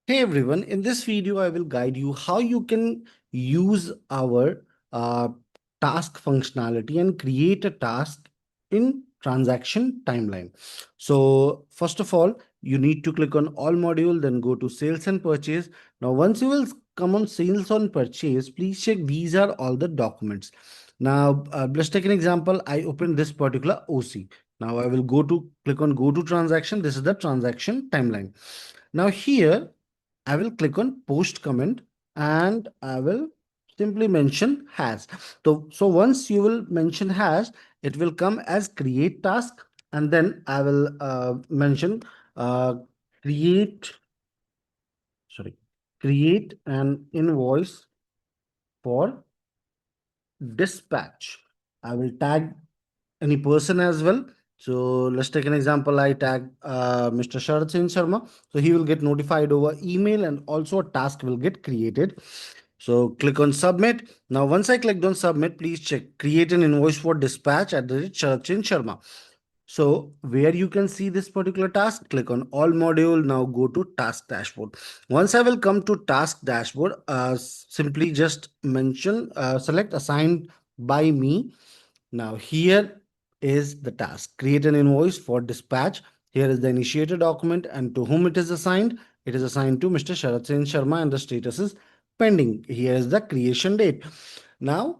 Hey everyone, in this video, I will guide you how you can use our uh, task functionality and create a task in transaction timeline. So first of all, you need to click on all module, then go to sales and purchase. Now, once you will come on sales on purchase, please check these are all the documents. Now, let's take an example. I open this particular OC. Now I will click on go to transaction. This is the transaction timeline. Now here I will click on post comment and I will simply mention has. So once you will mention has, it will come as create task, and then I will mention uh, create, sorry, create an invoice for dispatch. I will tag any person as well. So let's take an example. I tag Mr. Sharad Singh Sharma. So he will get notified over email and also a task will get created. So click on submit. Now, once I clicked on submit, please check create an invoice for dispatch at the rate Sharad Singh Sharma. So where you can see this particular task, click on all module. Now go to task dashboard. Once I will come to task dashboard, simply just mention, select assigned by me. Now here is the task. Create an invoice for dispatch. Here is the initiator document and to whom it is assigned. It is assigned to Mr. Sharat Sen Sharma and the status is pending. Here is the creation date. Now,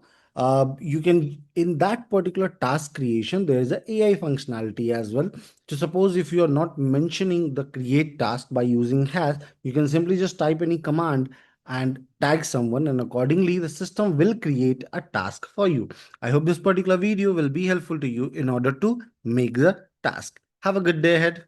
you can, in that particular task creation, there is a AI functionality as well. So suppose if you are not mentioning the create task by using has, you can simply just type any command and tag someone, and accordingly the system will create a task for you. I hope this particular video will be helpful to you in order to make the task. Have a good day ahead.